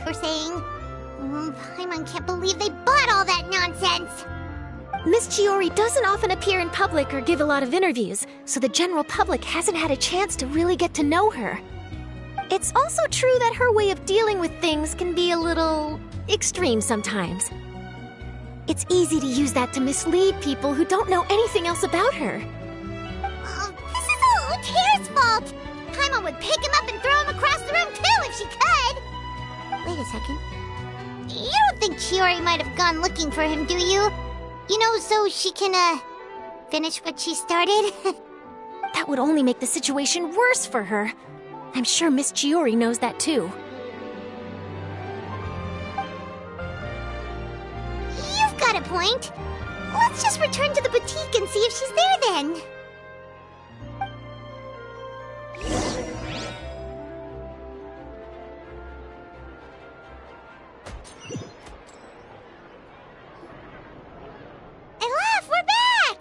We're saying... Paimon can't believe they bought all that nonsense! Miss Chiori doesn't often appear in public or give a lot of interviews, so the general public hasn't had a chance to really get to know her. It's also true that her way of dealing with things can be a little... extreme sometimes. It's easy to use that to mislead people who don't know anything else about her. This is all Utaire's fault! Paimon would pick him up and throw him across the room too if she could! Wait a second. You don't think Chiori might have gone looking for him, do you? You know, so she can, finish what she started? That would only make the situation worse for her. I'm sure Miss Chiori knows that too. You've got a point. Let's just return to the boutique and see if she's there then. Elaf, we're back!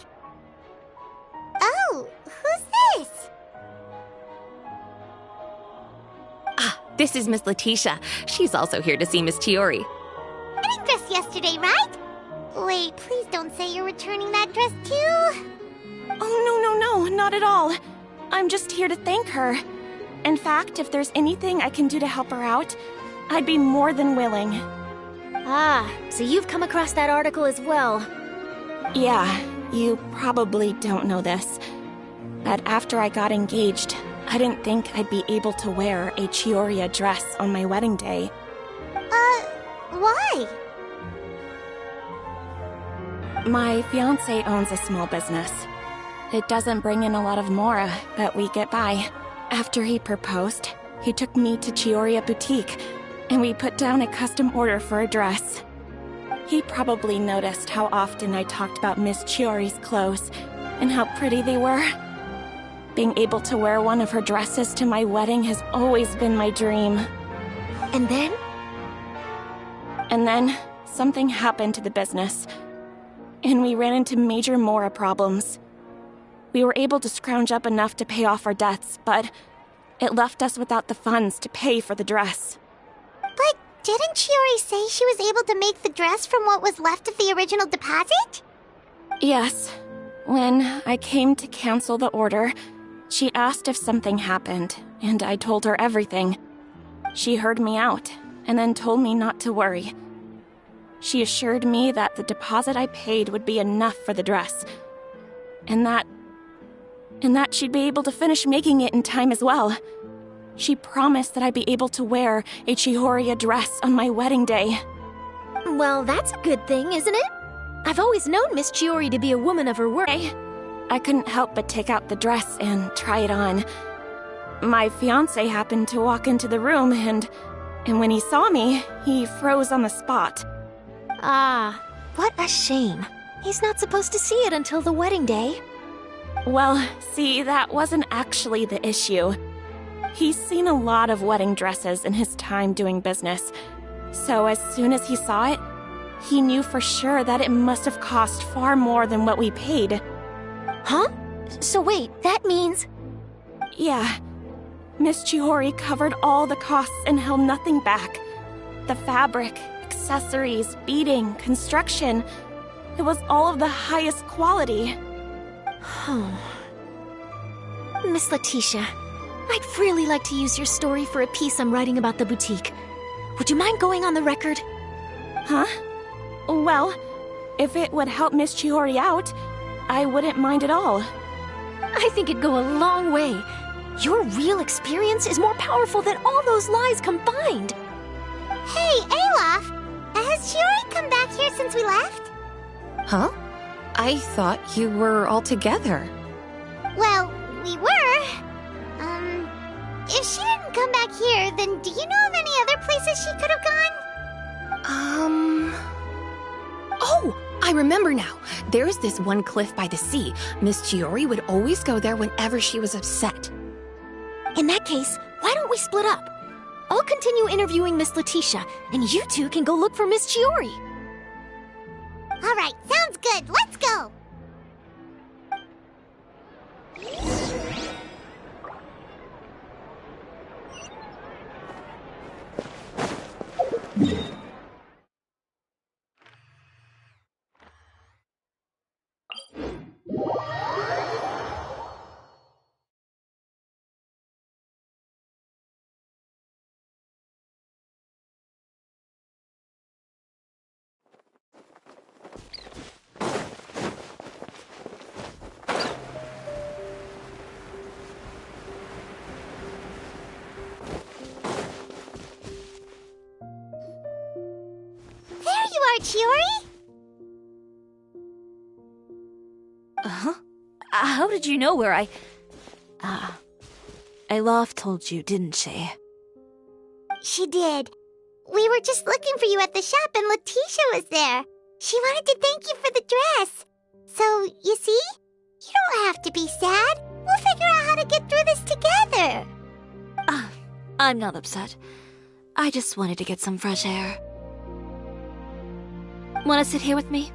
Oh, who's this? This is Miss Letitia. She's also here to see Miss Chiori. Wedding dress yesterday, right? Wait, please don't say you're returning that dress too. Oh, no, not at all. I'm just here to thank her. In fact, if there's anything I can do to help her out, I'd be more than willing. Ah, so you've come across that article as well. Yeah, you probably don't know this, but after I got engaged, I didn't think I'd be able to wear a Chiori dress on my wedding day. Why? My fiancé owns a small business. It doesn't bring in a lot of mora, but we get by. After he proposed, he took me to Chiori Boutique, and we put down a custom order for a dress. He probably noticed how often I talked about Miss Chiori's clothes, and how pretty they were. Being able to wear one of her dresses to my wedding has always been my dream. And then? And then, something happened to the business, and we ran into major mora problems. We were able to scrounge up enough to pay off our debts, but it left us without the funds to pay for the dress. But didn't Chiori say she was able to make the dress from what was left of the original deposit? Yes. When I came to cancel the order, she asked if something happened, and I told her everything. She heard me out, and then told me not to worry. She assured me that the deposit I paid would be enough for the dress, and that she'd be able to finish making it in time as well. She promised that I'd be able to wear a Chihoria dress on my wedding day. Well, that's a good thing, isn't it? I've always known Miss Chiori to be a woman of her word. I couldn't help but take out the dress and try it on. My fiancé happened to walk into the room, and when he saw me, he froze on the spot. Ah, what a shame. He's not supposed to see it until the wedding day. Well, see, that wasn't actually the issue. He's seen a lot of wedding dresses in his time doing business, so as soon as he saw it, he knew for sure that it must have cost far more than what we paid. Huh? So wait, that means... Yeah. Miss Chihouri covered all the costs and held nothing back. The fabric, accessories, beading, construction. It was all of the highest quality. Oh. Miss Letitia, I'd really like to use your story for a piece I'm writing about the boutique. Would you mind going on the record? Huh? Well, if it would help Miss Chihouri out, I wouldn't mind at all. I think it'd go a long way. Your real experience is more powerful than all those lies combined. Hey, Olaf! Has Chiori come back here since we left? Huh? I thought you were all together. Well, we were. If she didn't come back here, then do you know of any other places she could have gone? Oh, I remember now. There's this one cliff by the sea. Miss Chiori would always go there whenever she was upset. In that case, why don't we split up? I'll continue interviewing Miss Letitia, and you two can go look for Miss Chiori. All right, sounds good. Let's go. are, Chiori? Huh? How did you know where I... Alof told you, didn't she? She did. We were just looking for you at the shop and Letitia was there. She wanted to thank you for the dress. So, you see? You don't have to be sad. We'll figure out how to get through this together. I'm not upset. I just wanted to get some fresh air. Want to sit here with me?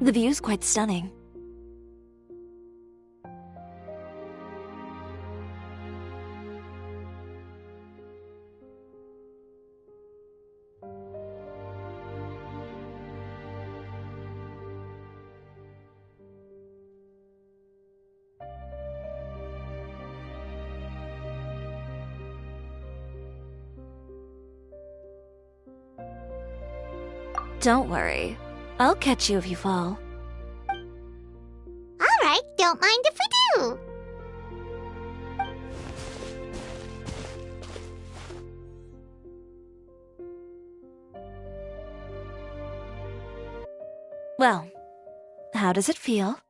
The view's quite stunning. Don't worry. I'll catch you if you fall. All right, don't mind if we do. Well, how does it feel?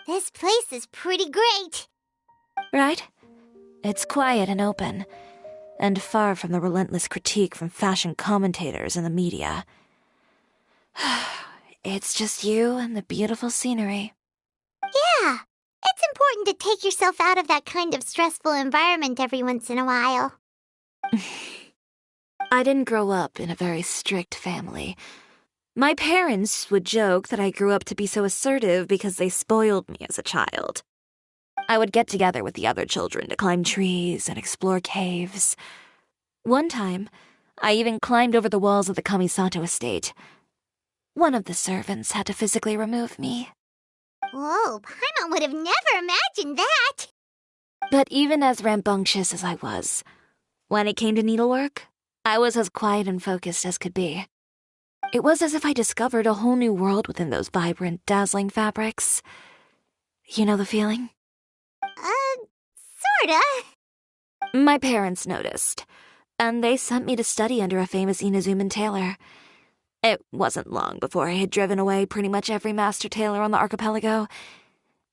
This place is pretty great. Right? It's quiet and open, and far from the relentless critique from fashion commentators and the media. It's just you and the beautiful scenery. Yeah, it's important to take yourself out of that kind of stressful environment every once in a while. I didn't grow up in a very strict family. My parents would joke that I grew up to be so assertive because they spoiled me as a child. I would get together with the other children to climb trees and explore caves. One time, I even climbed over the walls of the Kamisato estate. One of the servants had to physically remove me. Whoa, Paimon would have never imagined that. But even as rambunctious as I was, when it came to needlework, I was as quiet and focused as could be. It was as if I discovered a whole new world within those vibrant, dazzling fabrics. You know the feeling? Sorta. My parents noticed, and they sent me to study under a famous Inazuman tailor. It wasn't long before I had driven away pretty much every master tailor on the archipelago.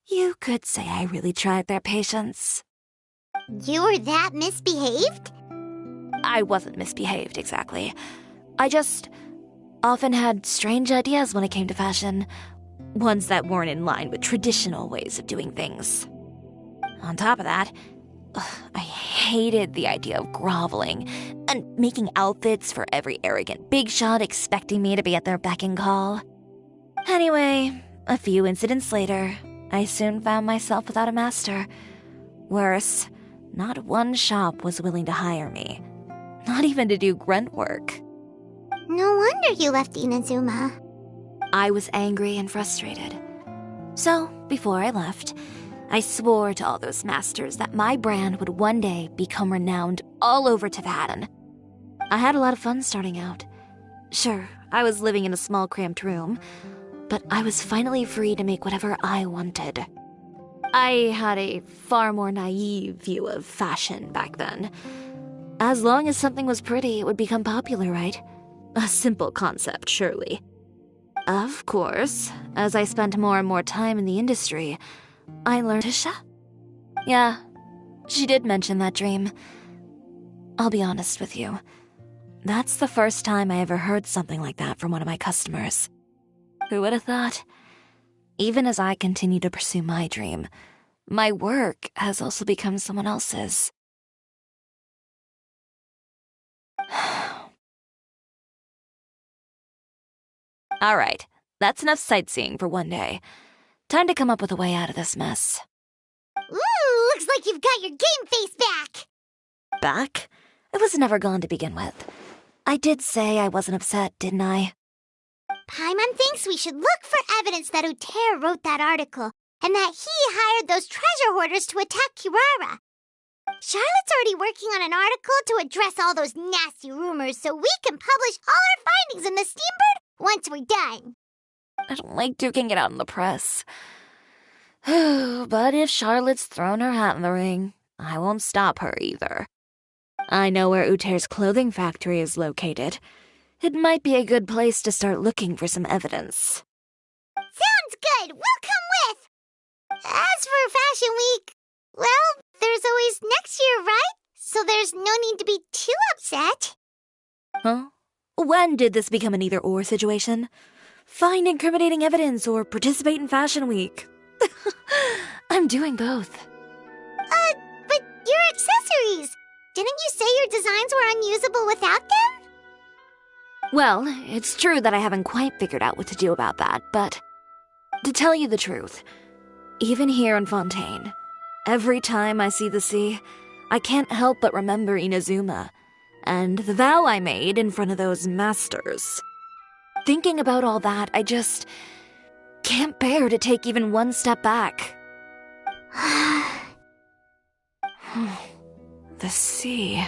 You could say I really tried their patience. You were that misbehaved? I wasn't misbehaved, exactly. I just often had strange ideas when it came to fashion. Ones that weren't in line with traditional ways of doing things. On top of that, I hated the idea of groveling and making outfits for every arrogant big shot expecting me to be at their beck and call. Anyway, a few incidents later, I soon found myself without a master. Worse, not one shop was willing to hire me. Not even to do grunt work. No wonder you left Inazuma. I was angry and frustrated. So, before I left, I swore to all those masters that my brand would one day become renowned all over Tavadan. I had a lot of fun starting out. Sure, I was living in a small cramped room, but I was finally free to make whatever I wanted. I had a far more naive view of fashion back then. As long as something was pretty, it would become popular, right? A simple concept, surely. Of course, as I spent more and more time in the industry, I learned Tisha. Yeah, she did mention that dream. I'll be honest with you. That's the first time I ever heard something like that from one of my customers. Who would have thought? Even as I continue to pursue my dream, my work has also become someone else's. All right, that's enough sightseeing for one day. Time to come up with a way out of this mess. Ooh, looks like you've got your game face back. Back? It was never gone to begin with. I did say I wasn't upset, didn't I? Paimon thinks we should look for evidence that Uter wrote that article, and that he hired those treasure hoarders to attack Kirara. Charlotte's already working on an article to address all those nasty rumors so we can publish all our findings in the Steambird once we're done. I don't like duking it out in the press. But if Charlotte's thrown her hat in the ring, I won't stop her either. I know where Uter's clothing factory is located. it might be a good place to start looking for some evidence. Sounds good. We'll come with. As for Fashion Week, well, there's always next year, right? So there's no need to be too upset. Huh? When did this become an either-or situation? Find incriminating evidence or participate in Fashion Week. I'm doing both. But your accessories! Didn't you say your designs were unusable without them? Well, it's true that I haven't quite figured out what to do about that, but to tell you the truth, even here in Fontaine, every time I see the sea, I can't help but remember Inazuma and the vow I made in front of those masters. Thinking about all that, I just can't bear to take even one step back. The sea.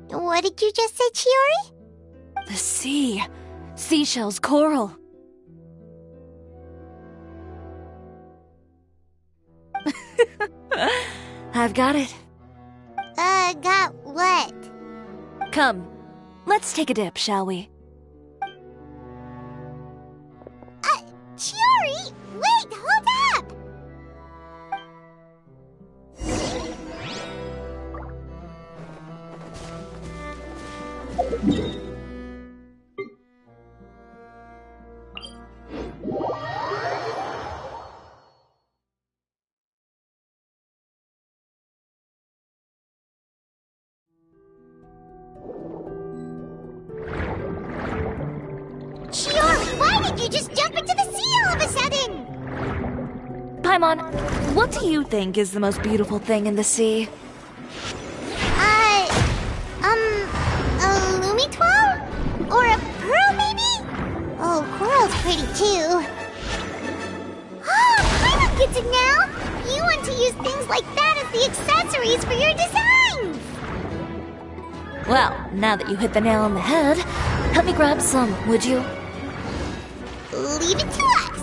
What did you just say, Chiori? The sea. Seashells, coral. I've got it. Got what? Come, let's take a dip, shall we? Chiori! Wait, hold up! Chiori, why did you just jump into the sea all of a sudden? Paimon, what do you think is the most beautiful thing in the sea? A Lumitwal? Or a pearl, maybe? Oh, coral's pretty too. Oh, Paimon gets it now! You want to use things like that as the accessories for your designs! Well, now that you hit the nail on the head, help me grab some, would you? Leave it to us!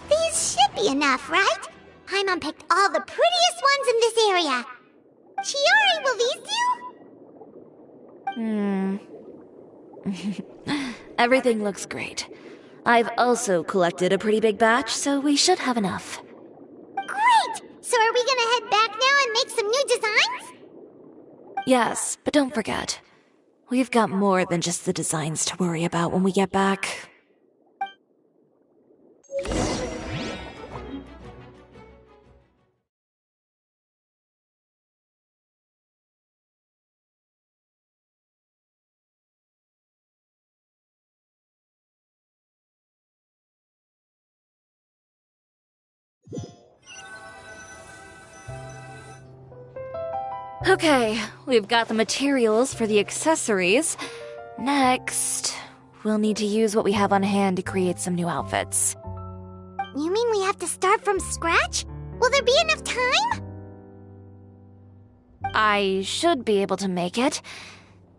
These should be enough, right? Paimon picked all the prettiest ones in this area. Chiori, will these do? Everything looks great. I've also collected a pretty big batch, so we should have enough. Great! So are we gonna head back now and make some new designs? Yes, but don't forget, we've got more than just the designs to worry about when we get back. Okay, we've got the materials for the accessories. Next, we'll need to use what we have on hand to create some new outfits. You mean we have to start from scratch? Will there be enough time? I should be able to make it,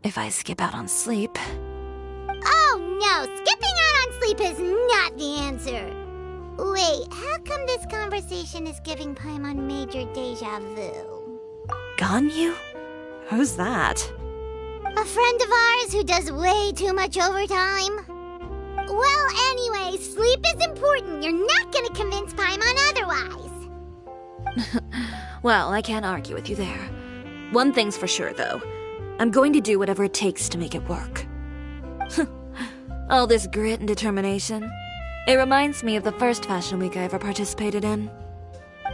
if I skip out on sleep. Oh no, skipping out on sleep is not the answer. Wait, how come this conversation is giving Paimon major deja vu? Ganyu? Who's that? A friend of ours who does way too much overtime. Well, anyway, sleep is important. You're not gonna convince Paimon otherwise. Well, I can't argue with you there. One thing's for sure, though. I'm going to do whatever it takes to make it work. All this grit and determination. It reminds me of the first Fashion Week I ever participated in.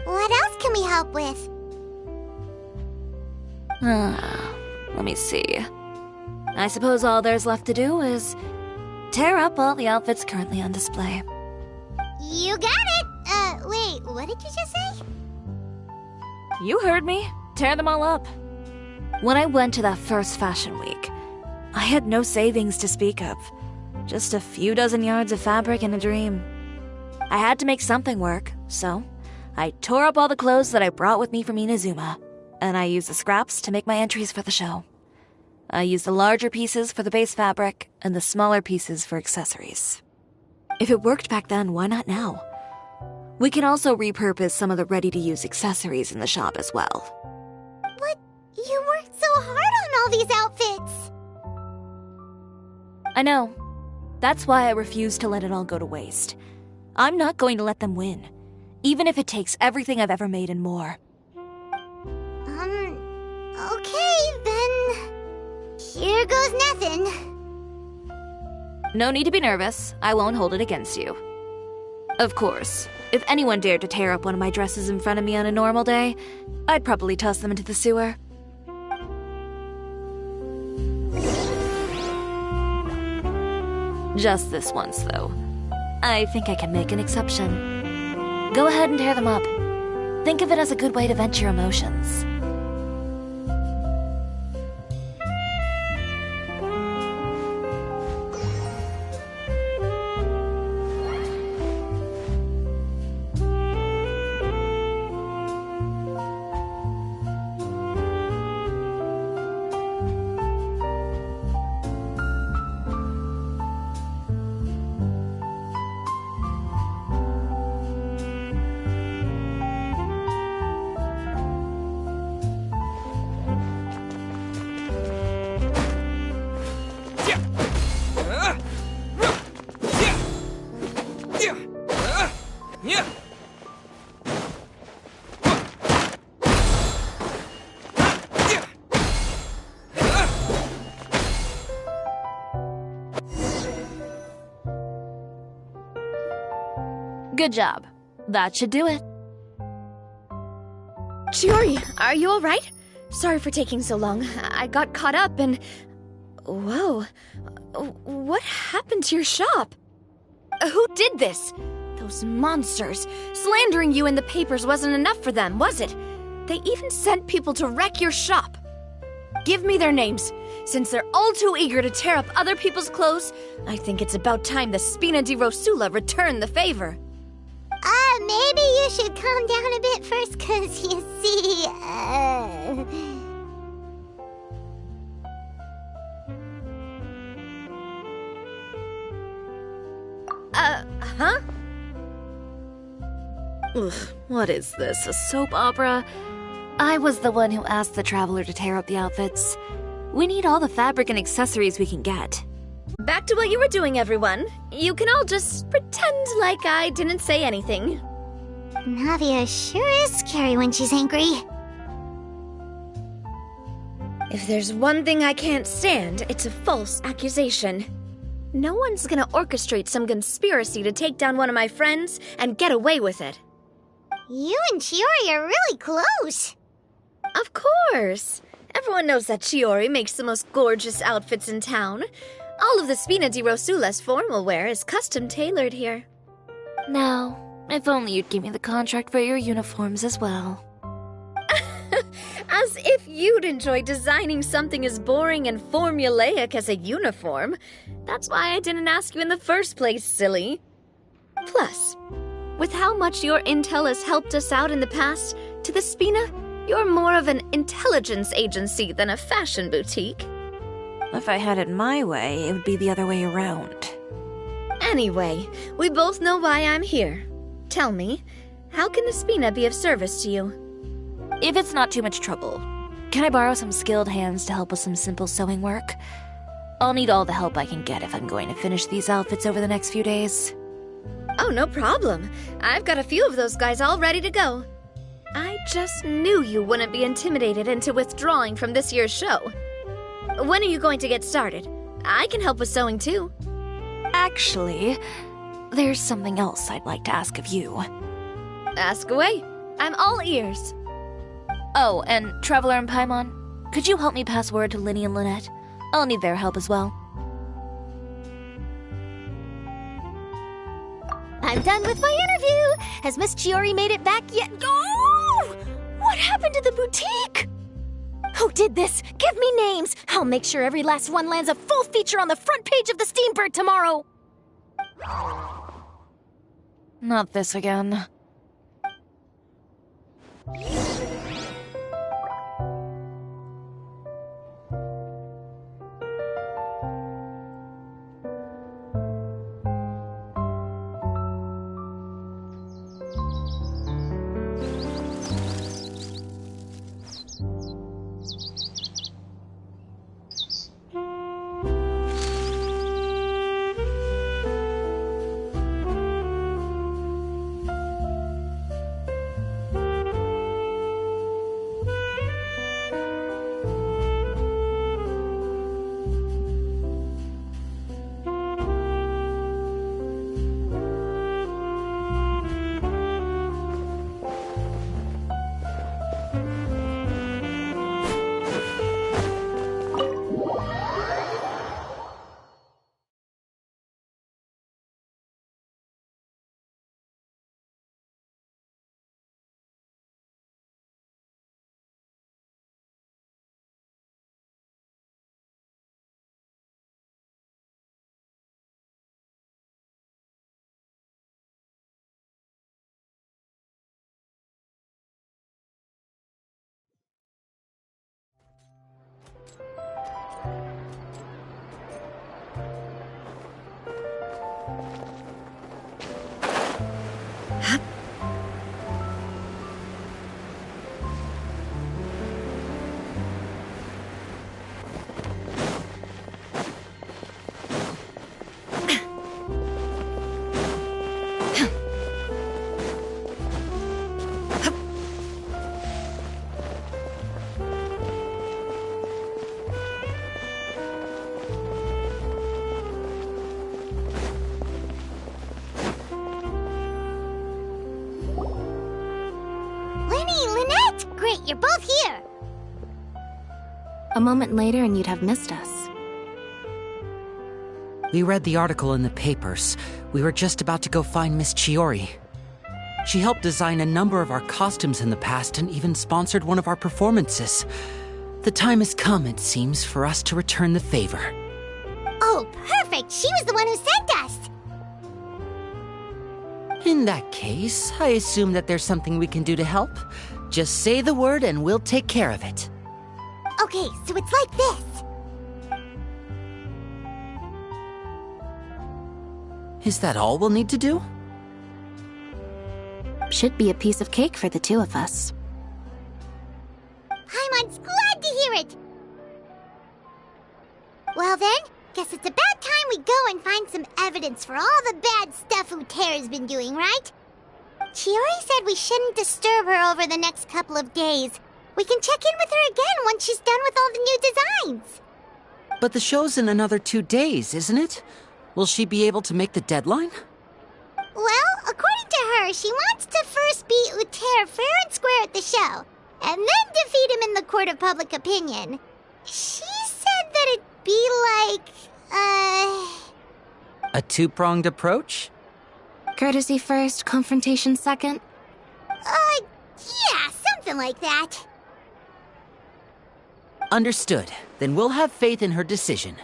What else can we help with? Let me see. I suppose all there's left to do is tear up all the outfits currently on display. You got it! Wait, what did you just say? You heard me. Tear them all up. When I went to that first Fashion Week, I had no savings to speak of. Just a few dozen yards of fabric and a dream. I had to make something work, so I tore up all the clothes that I brought with me from Inazuma, and I used the scraps to make my entries for the show. I use the larger pieces for the base fabric and the smaller pieces for accessories. If it worked back then, why not now? We can also repurpose some of the ready-to-use accessories in the shop as well. But you worked so hard on all these outfits! I know. That's why I refuse to let it all go to waste. I'm not going to let them win, even if it takes everything I've ever made and more. Okay, then... Here goes nothing. No need to be nervous. I won't hold it against you. Of course, if anyone dared to tear up one of my dresses in front of me on a normal day, I'd probably toss them into the sewer. Just this once, though. I think I can make an exception. Go ahead and tear them up. Think of it as a good way to vent your emotions. Good job. That should do it. Chiori, are you alright? Sorry for taking so long. I got caught up and... Whoa. What happened to your shop? Who did this? Those monsters. Slandering you in the papers wasn't enough for them, was it? They even sent people to wreck your shop. Give me their names. Since they're all too eager to tear up other people's clothes, I think it's about time the Spina di Rosula return the favor. Maybe you should calm down a bit first, 'cause you see, huh? Oof, what is this, a soap opera? I was the one who asked the traveler to tear up the outfits. We need all the fabric and accessories we can get. Back to what you were doing, everyone. You can all just pretend like I didn't say anything. Navia sure is scary when she's angry. If there's one thing I can't stand, it's a false accusation. No one's gonna orchestrate some conspiracy to take down one of my friends and get away with it. You and Chiori are really close. Of course. Everyone knows that Chiori makes the most gorgeous outfits in town. All of the Spina di Rosula's formal wear is custom tailored here. Now, if only you'd give me the contract for your uniforms as well. As if you'd enjoy designing something as boring and formulaic as a uniform. That's why I didn't ask you in the first place, silly. Plus, with how much your intel has helped us out in the past, to the Spina, you're more of an intelligence agency than a fashion boutique. If I had it my way, it would be the other way around. Anyway, we both know why I'm here. Tell me, how can the Spina be of service to you? If it's not too much trouble, can I borrow some skilled hands to help with some simple sewing work? I'll need all the help I can get if I'm going to finish these outfits over the next few days. Oh, no problem. I've got a few of those guys all ready to go. I just knew you wouldn't be intimidated into withdrawing from this year's show. When are you going to get started? I can help with sewing too. Actually, there's something else I'd like to ask of you. Ask away. I'm all ears. Oh, and Traveler and Paimon, could you help me pass word to Linny and Lynette? I'll need their help as well. I'm done with my interview! Has Miss Chiori made it back yet? Oh! What happened to the boutique? Who did this? Give me names! I'll make sure every last one lands a full feature on the front page of the Steambird tomorrow! Not this again. you're both here! A moment later and you'd have missed us. We read the article in the papers. We were just about to go find Miss Chiori. She helped design a number of our costumes in the past and even sponsored one of our performances. The time has come, it seems, for us to return the favor. Oh, perfect! She was the one who sent us! In that case, I assume that there's something we can do to help. Just say the word and we'll take care of it. Okay, so it's like this. Is that all we'll need to do? Should be a piece of cake for the two of us. Paimon's glad to hear it! Well then, guess it's about time we go and find some evidence for all the bad stuff Uterra's been doing, right? Chiori said we shouldn't disturb her over the next couple of days. We can check in with her again once she's done with all the new designs. But the show's in another 2 days, isn't it? Will she be able to make the deadline? Well, according to her, she wants to first beat Uterra fair and square at the show, and then defeat him in the court of public opinion. She said that it'd be like, A two-pronged approach? Courtesy first, confrontation second? Yeah, something like that. Understood. Then we'll have faith in her decision.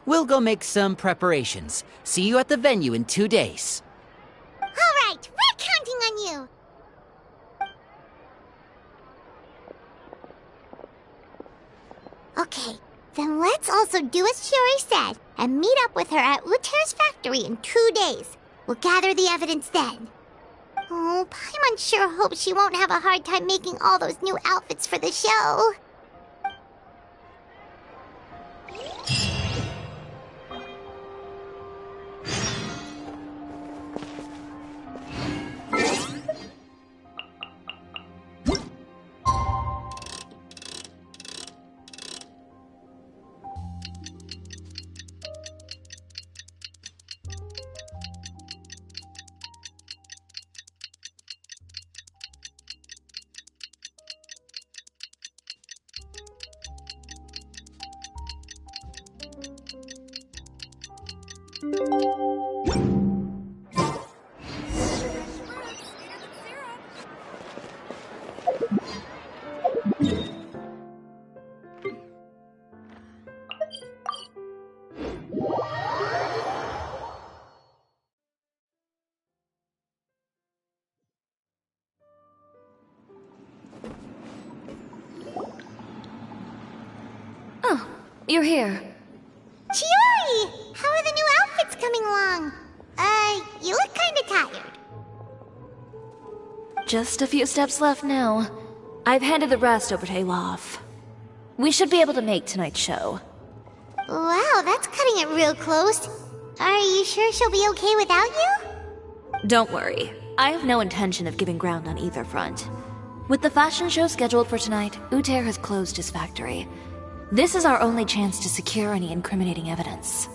We'll go make some preparations. See you at the venue in 2 days. All right, we're counting on you. Okay, then let's also do as Chiori said and meet up with her at Uterra's factory in 2 days. We'll gather the evidence then. Oh, Paimon sure hopes she won't have a hard time making all those new outfits for the show. You're here. Chiori! How are the new outfits coming along? You look kinda tired. Just a few steps left now. I've handed the rest over to Olaf. We should be able to make tonight's show. Wow, that's cutting it real close. Are you sure she'll be okay without you? Don't worry. I have no intention of giving ground on either front. With the fashion show scheduled for tonight, Uter has closed his factory. This is our only chance to secure any incriminating evidence.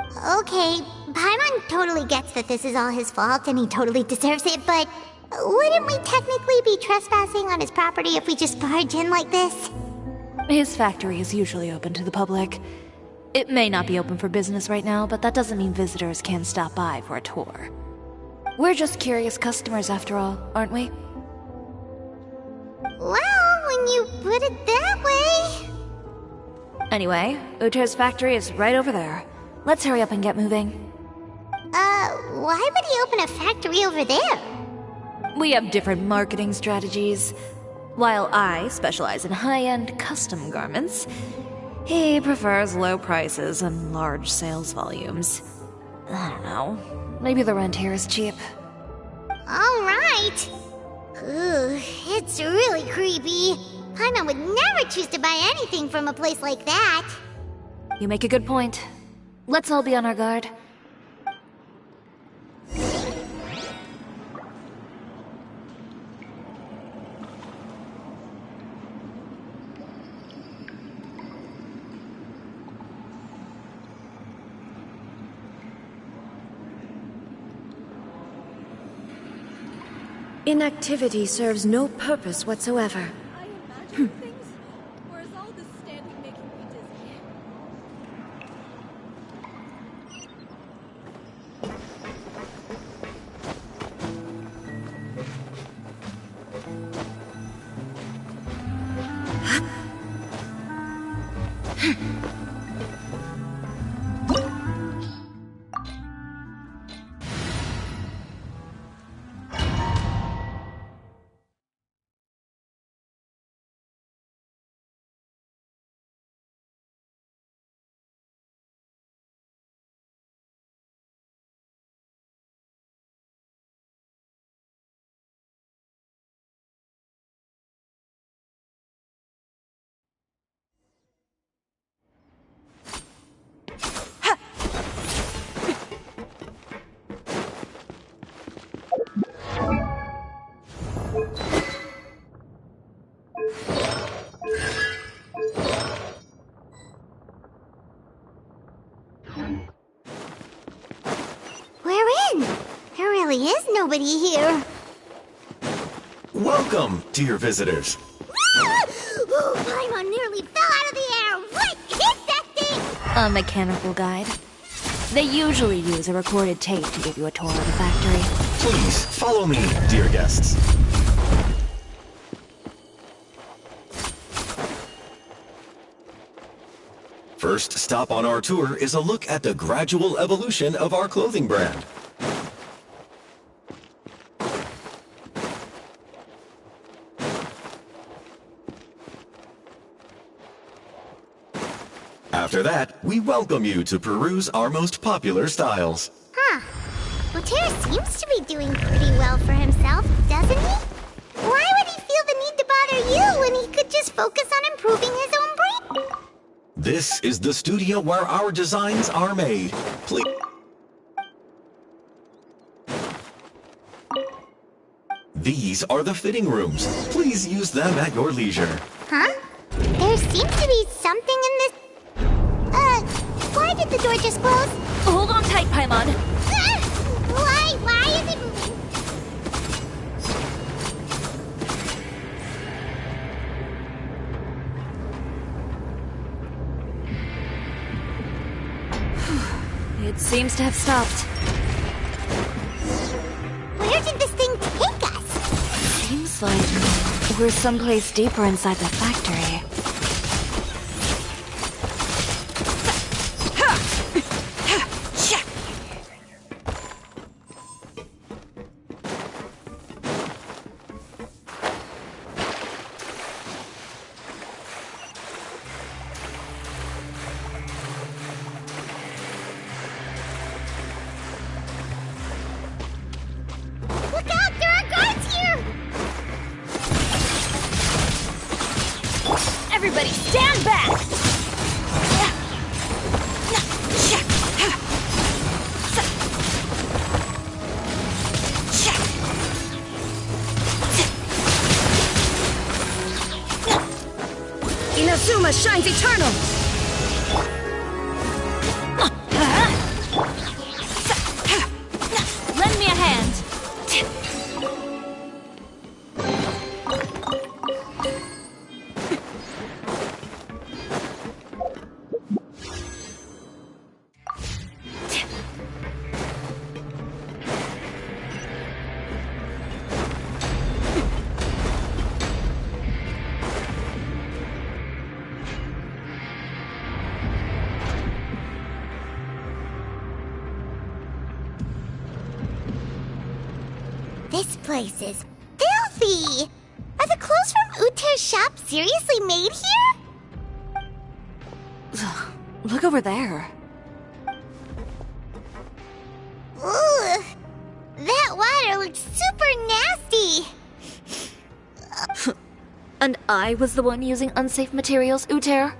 Okay, Paimon totally gets that this is all his fault and he totally deserves it, but wouldn't we technically be trespassing on his property if we just barge in like this? His factory is usually open to the public. It may not be open for business right now, but that doesn't mean visitors can't stop by for a tour. We're just curious customers after all, aren't we? Well, when you put it that way... Anyway, Uter's factory is right over there. Let's hurry up and get moving. Why would he open a factory over there? We have different marketing strategies. While I specialize in high-end custom garments, he prefers low prices and large sales volumes. I don't know. Maybe the rent here is cheap. Alright. Ugh, it's really creepy. Paimon would never choose to buy anything from a place like that. You make a good point. Let's all be on our guard. Inactivity serves no purpose whatsoever. We're in. There really is nobody here. Welcome, dear visitors. Paimon nearly fell out of the air. What hit that thing? A mechanical guide. They usually use a recorded tape to give you a tour of the factory. Please, follow me, dear guests. First stop on our tour is a look at the gradual evolution of our clothing brand. After that, we welcome you to peruse our most popular styles. Huh. Well, Terra seems to be doing pretty well for himself, doesn't he? Why would he feel the need to bother you when he could just focus on improving his own brain? This is the studio where our designs are made. Please. These are the fitting rooms. Please use them at your leisure. Huh? There seems to be something in this... why did the door just close? Hold on tight, Paimon. Why is it moving? It seems to have stopped. Where did this thing take us? Seems like we're someplace deeper inside the factory. Look out! There are guards here! Everybody stand back! Inazuma shines eternal! Lend me a hand. This place is filthy! Are the clothes from Uter's shop seriously made here? Look over there. Ooh, that water looks super nasty! And I was the one using unsafe materials, Uter?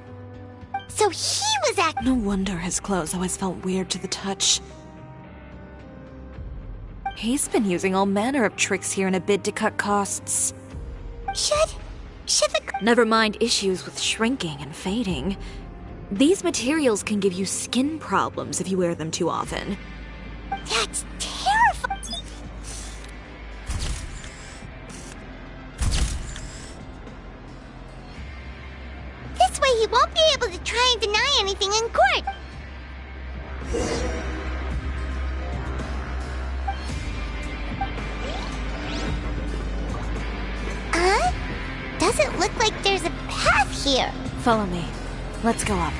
So he was No wonder his clothes always felt weird to the touch. He's been using all manner of tricks here in a bid to cut costs. Should the... Never mind issues with shrinking and fading. These materials can give you skin problems if you wear them too often. That's terrifying! This way he won't be able to try and deny anything in court! Doesn't look like there's a path here. Follow me. Let's go up.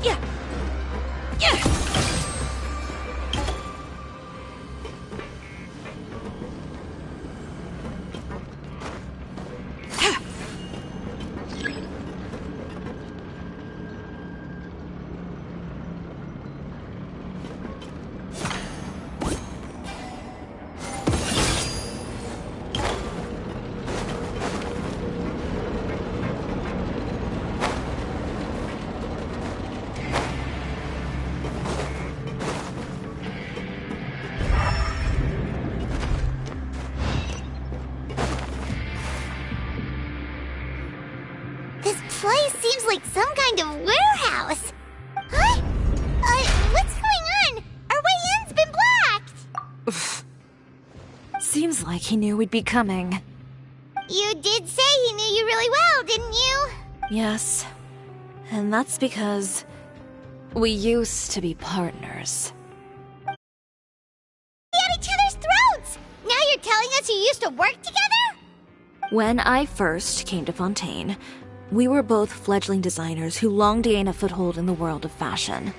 Yeah. Yeah. This place seems like some kind of warehouse. Huh? What's going on? Our way in's been blocked. Seems like he knew we'd be coming. You did say he knew you really well, didn't you? Yes. And that's because we used to be partners. We at each other's throats! Now you're telling us you used to work together? When I first came to Fontaine, we were both fledgling designers who longed to gain a foothold in the world of fashion.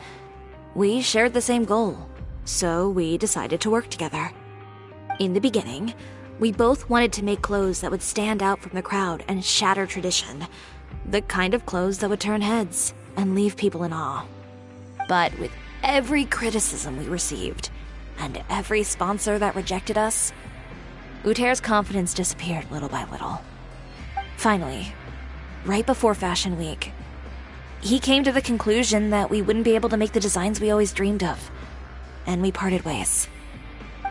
We shared the same goal, so we decided to work together. In the beginning, we both wanted to make clothes that would stand out from the crowd and shatter tradition. The kind of clothes that would turn heads and leave people in awe. But with every criticism we received, and every sponsor that rejected us, Uther's confidence disappeared little by little. Finally, right before Fashion Week, he came to the conclusion that we wouldn't be able to make the designs we always dreamed of, and we parted ways.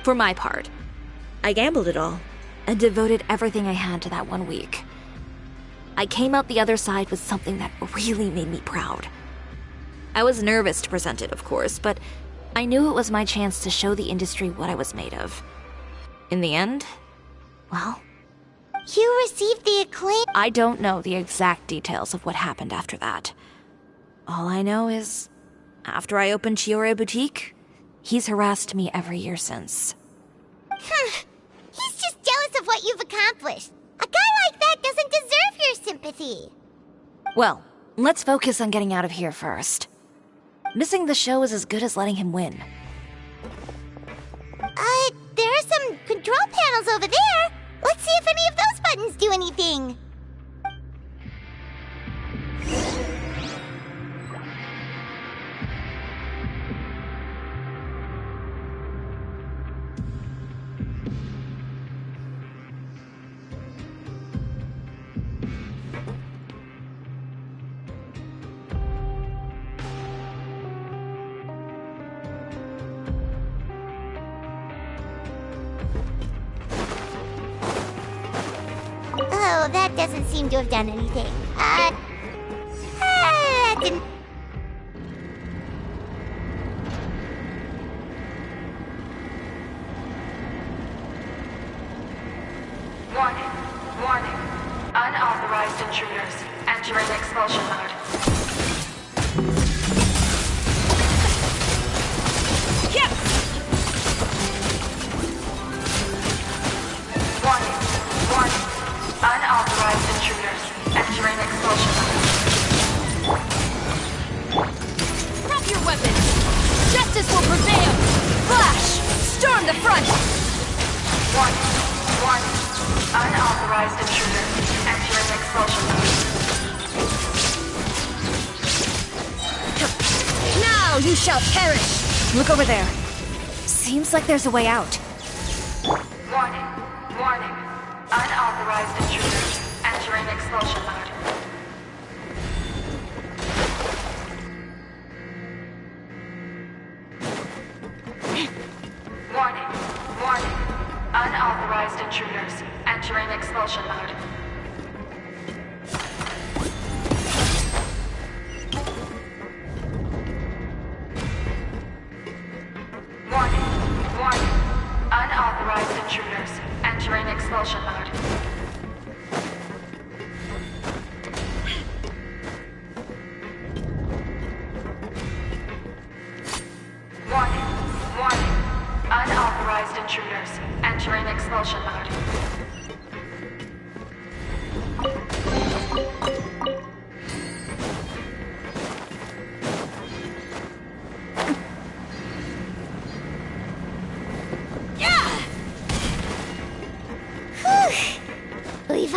For my part, I gambled it all and devoted everything I had to that 1 week. I came out the other side with something that really made me proud. I was nervous to present it, of course, but I knew it was my chance to show the industry what I was made of. In the end, well, You received the acclaim. I don't know the exact details of what happened after that. All I know is, after I opened Chiore Boutique, he's harassed me every year since. He's just jealous of what you've accomplished. A guy like that doesn't deserve your sympathy. Well, let's focus on getting out of here first. Missing the show is as good as letting him win. There are some control panels over there. Let's see if any of those buttons do anything. Oh, that doesn't seem to have done anything. That didn't... Warning. Warning. Unauthorized intruders entering expulsion mode. Warning. Warning. Unauthorized intruders entering expulsion mode. Drop your weapons! Justice will prevail! Flash! Storm the front! Warning. Warning. Unauthorized intruders entering expulsion mode. Now you shall perish! Look over there. Seems like there's a way out. Warning. Warning. Unauthorized intruders entering expulsion mode. Warning. Warning. Unauthorized intruders entering expulsion mode. Warning. Warning. Unauthorized intruders entering expulsion mode. Warning. Warning. Unauthorized intruders entering expulsion mode.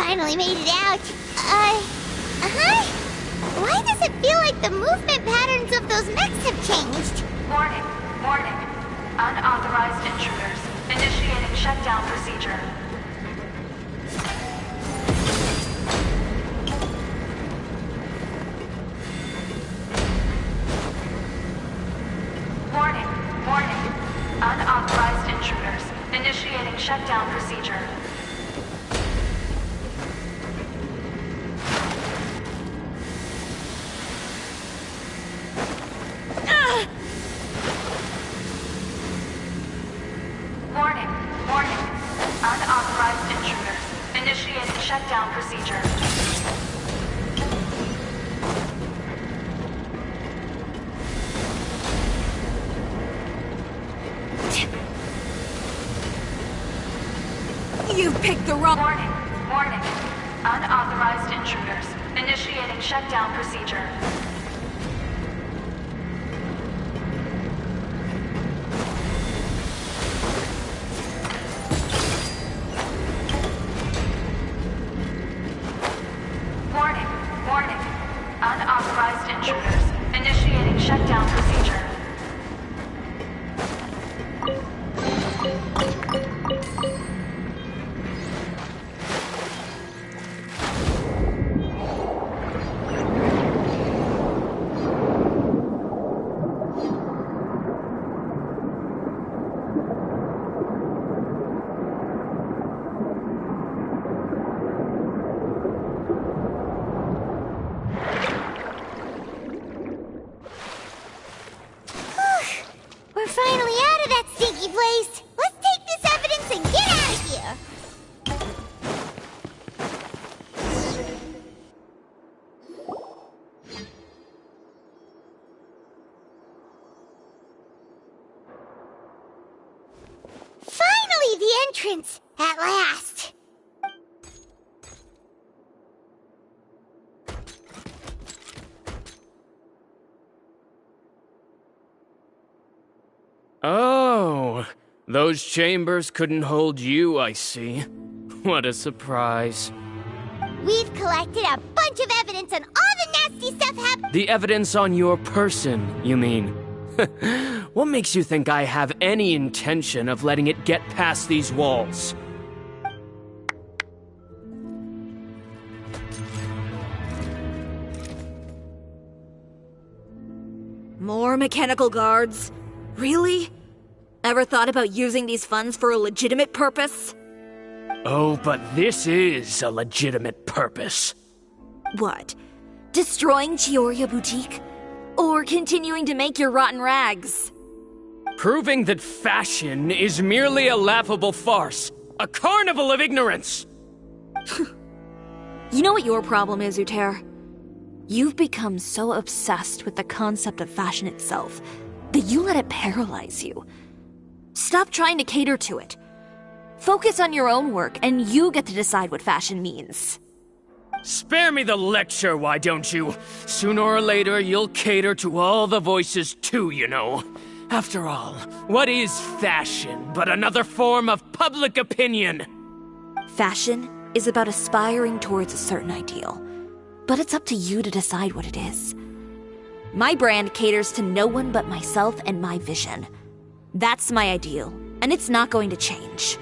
finally made it out. Why does it feel like the movement patterns of those mechs have changed? Warning, warning. Unauthorized intruders. Initiating shutdown procedure. Warning, warning. Unauthorized intruders. Initiating shutdown procedure. Warning, warning. Unauthorized intruders. Initiating shutdown procedure. You picked the wrong... Warning, warning. Unauthorized intruders. Initiating shutdown procedure. Warning, warning. Unauthorized intruders. Initiating shutdown procedure. We're finally out of that stinky place. Let's take this evidence and get out of here. Finally, the entrance! At last! Oh, those chambers couldn't hold you, I see. What a surprise. We've collected a bunch of evidence on all the nasty stuff happening. The evidence on your person, you mean? What makes you think I have any intention of letting it get past these walls? More mechanical guards? Really? Ever thought about using these funds for a legitimate purpose? Oh, but this is a legitimate purpose. What? Destroying Chioria Boutique? Or continuing to make your rotten rags? Proving that fashion is merely a laughable farce. A carnival of ignorance! You know what your problem is, Uter? You've become so obsessed with the concept of fashion itself that you let it paralyze you. Stop trying to cater to it. Focus on your own work, and you get to decide what fashion means. Spare me the lecture, why don't you? Sooner or later, you'll cater to all the voices too, you know. After all, what is fashion but another form of public opinion? Fashion is about aspiring towards a certain ideal, but it's up to you to decide what it is. My brand caters to no one but myself and my vision. That's my ideal, and it's not going to change.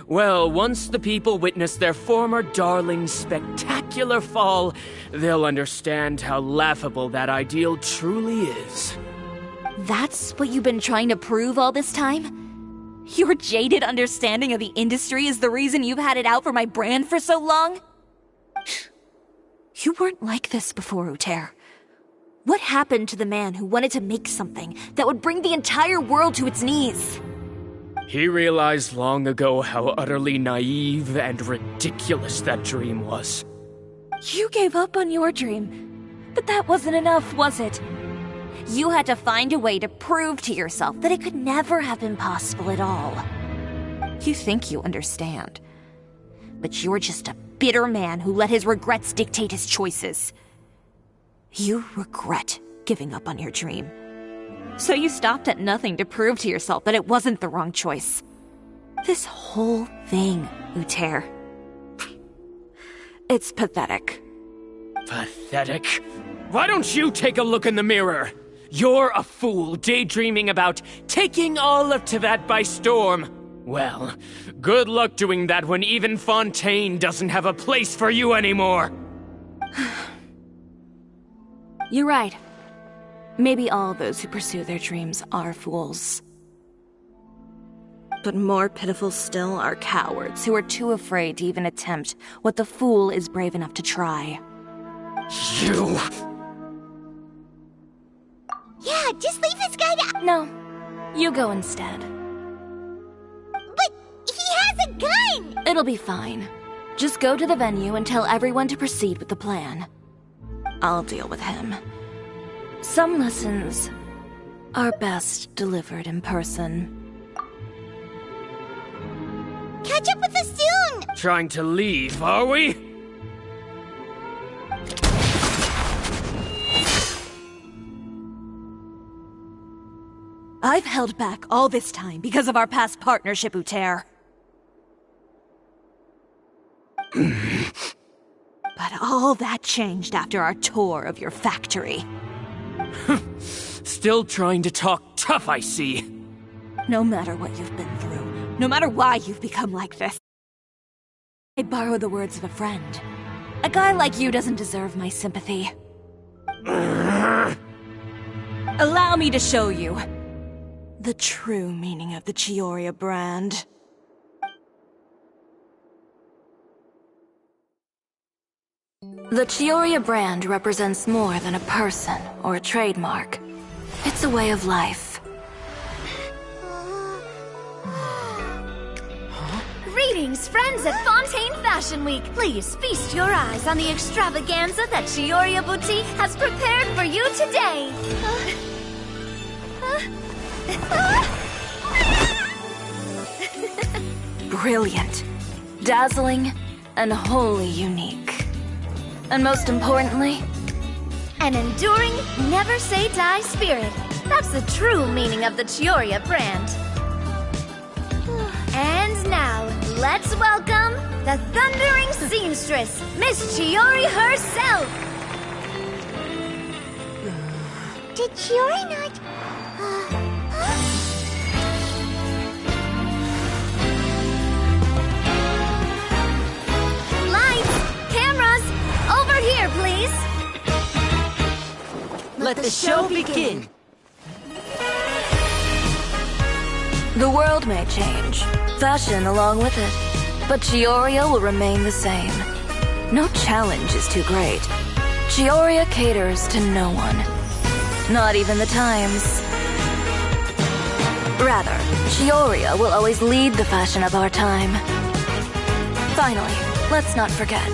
Well, once the people witness their former darling's spectacular fall, they'll understand how laughable that ideal truly is. That's what you've been trying to prove all this time? Your jaded understanding of the industry is the reason you've had it out for my brand for so long? You weren't like this before, Uter. What happened to the man who wanted to make something that would bring the entire world to its knees? He realized long ago how utterly naive and ridiculous that dream was. You gave up on your dream, but that wasn't enough, was it? You had to find a way to prove to yourself that it could never have been possible at all. You think you understand, but you're just a bitter man who let his regrets dictate his choices. You regret giving up on your dream. So you stopped at nothing to prove to yourself that it wasn't the wrong choice. This whole thing, Uter. It's pathetic. Pathetic? Why don't you take a look in the mirror? You're a fool daydreaming about taking all of Teyvat by storm. Well, good luck doing that when even Fontaine doesn't have a place for you anymore. You're right. Maybe all those who pursue their dreams are fools. But more pitiful still are cowards who are too afraid to even attempt what the fool is brave enough to try. You... Yeah, just leave this guy to... No, you go instead. But he has a gun! It'll be fine. Just go to the venue and tell everyone to proceed with the plan. I'll deal with him. Some lessons are best delivered in person. Catch up with us soon! Trying to leave, are we? I've held back all this time because of our past partnership, Uter. But all that changed after our tour of your factory. Still trying to talk tough, I see. No matter what you've been through, no matter why you've become like this, I borrow the words of a friend. A guy like you doesn't deserve my sympathy. Allow me to show you the true meaning of the Chioria brand. The Chioria brand represents more than a person or a trademark. It's a way of life. Greetings, friends at Fontaine Fashion Week. Please feast your eyes on the extravaganza that Chioria Boutique has prepared for you today. Brilliant, dazzling, and wholly unique. And most importantly, An enduring, never-say-die spirit. That's the true meaning of the Chioria brand. And now, let's welcome the thundering seamstress, Miss Chiori herself! Did Chiori not... Lights! Cameras! Over here, please! Let the show begin! the world may change, fashion along with it, but Chioria will remain the same. No challenge is too great. Chioria caters to no one. Not even the times. Rather, Chioria will always lead the fashion of our time. Finally, let's not forget.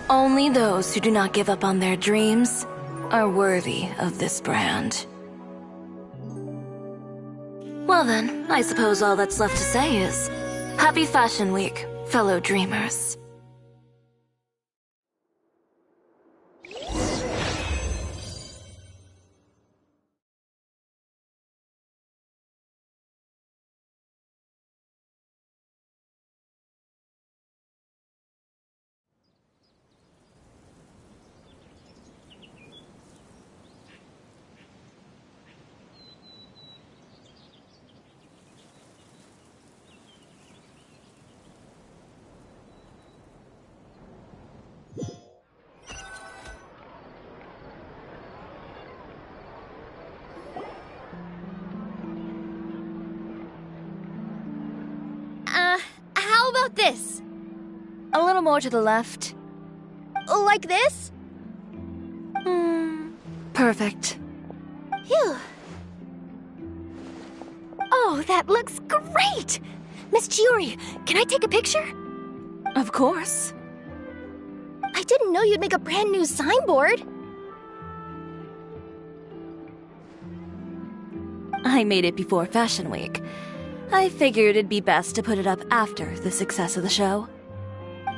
Only those who do not give up on their dreams are worthy of this brand. Well then, I suppose all that's left to say is, Happy Fashion Week, fellow dreamers. How about this? A little more to the left. Like this? Perfect. Phew. Oh, that looks great! Miss Chiori, can I take a picture? Of course. I didn't know you'd make a brand new signboard. I made it before Fashion Week. I figured it'd be best to put it up after the success of the show.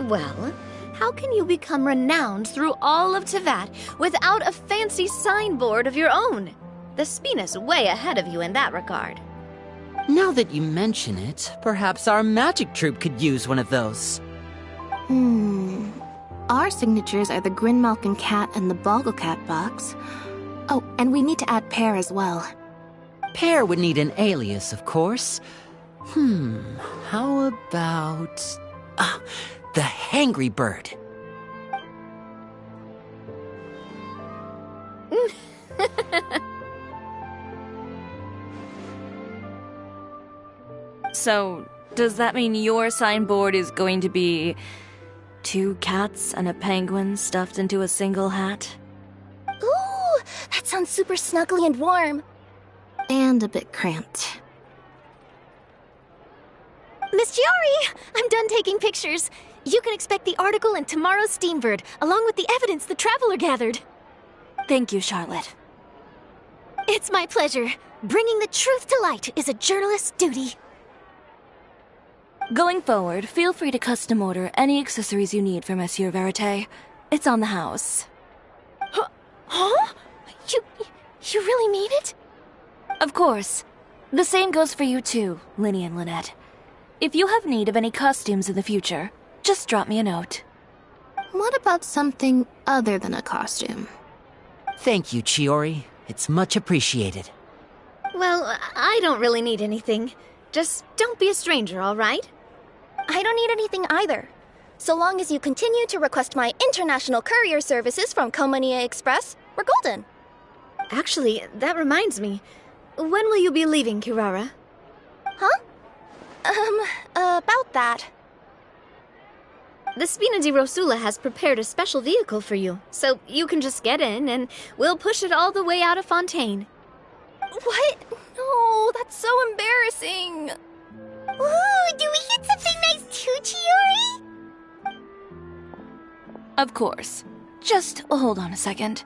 Well, how can you become renowned through all of Tevat without a fancy signboard of your own? The Spina's way ahead of you in that regard. Now that you mention it, perhaps our magic troupe could use one of those. Our signatures are the Grinmalkin Cat and the Bogglecat box. Oh, and we need to add Pear as well. Pear would need an alias, of course. How about... the Hangry Bird. So, does that mean your signboard is going to be 2 cats and a penguin stuffed into a single hat? Ooh, that sounds super snuggly and warm. And a bit cramped. Miss Chiori, I'm done taking pictures. You can expect the article in tomorrow's Steambird, along with the evidence the Traveler gathered. Thank you, Charlotte. It's my pleasure. Bringing the truth to light is a journalist's duty. Going forward, feel free to custom order any accessories you need for Monsieur Verite. It's on the house. Huh? You really mean it? Of course. The same goes for you too, Linny and Lynette. If you have need of any costumes in the future, just drop me a note. What about something other than a costume? Thank you, Chiori. It's much appreciated. Well, I don't really need anything. Just don't be a stranger, all right? I don't need anything either. So long as you continue to request my international courier services from Komania Express, we're golden. Actually, that reminds me. When will you be leaving, Kirara? Huh? About that. The Spina di Rosula has prepared a special vehicle for you, so you can just get in and we'll push it all the way out of Fontaine. What? No, that's so embarrassing. Ooh, do we get something nice too, Chiori? Of course. Just hold on a second.